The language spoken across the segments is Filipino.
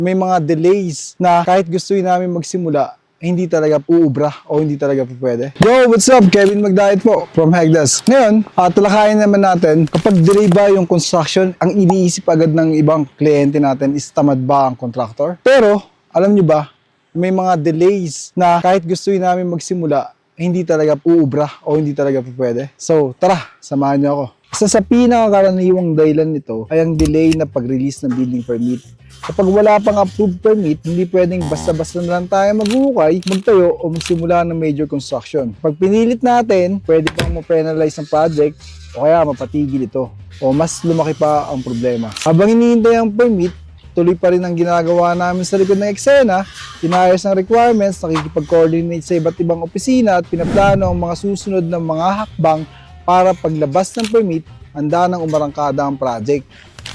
May mga delays na kahit gustuin namin magsimula, hindi talaga uubra o hindi talaga pwede. Yo, what's up? Kevin Magdait po from Hegdas. Ngayon, talakayin naman natin kapag delay ba yung construction, ang iniisip agad ng ibang kliyente natin is tamad ba ang contractor? Pero, alam nyo ba, may mga delays na kahit gustuin namin magsimula, hindi talaga uubra o hindi talaga pwede. So, tara, samahan nyo ako. Isa sa pinakakaraniwang dahilan nito ay ang delay na pag-release ng building permit. Kapag wala pang approved permit, hindi pwedeng basta-basta na lang tayo maghuhukay, magtayo o magsimula ng major construction. Pag pinilit natin, pwede pang ma-penalize ang project o kaya mapatigil ito o mas lumaki pa ang problema. Habang hinihintay ang permit, tuloy pa rin ang ginagawa namin sa likod ng eksena, inayos ang requirements, nakikipag-coordinate sa iba't ibang opisina at pinaplano ang mga susunod na mga hakbang para paglabas ng permit, handa nang umarangkada ang project.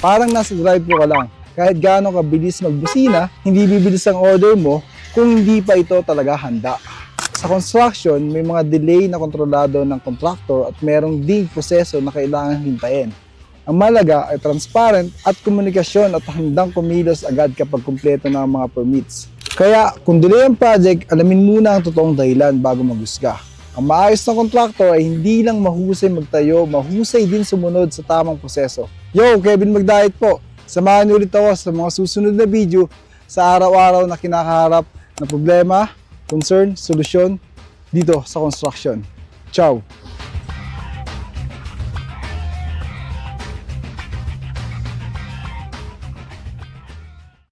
Parang nasa drive-thru ka lang. Kahit gaano kabilis magbusina, hindi bibilis ang order mo kung hindi pa ito talaga handa. Sa construction, may mga delay na kontrolado ng contractor at merong ding proseso na kailangan hintayin. Ang malaga ay transparent at komunikasyon at handang kumilos agad kapag kumpleto na ang mga permits. Kaya kung delay ang project, alamin muna ang totoong dahilan bago maghusga. Ang maayos na contractor ay hindi lang mahusay magtayo, mahusay din sumunod sa tamang proseso. Yo, Kevin Magdait po. Samahan niyo ulit ako sa mga susunod na video sa araw-araw na kinakaharap na problema, concern, solusyon dito sa construction. Ciao!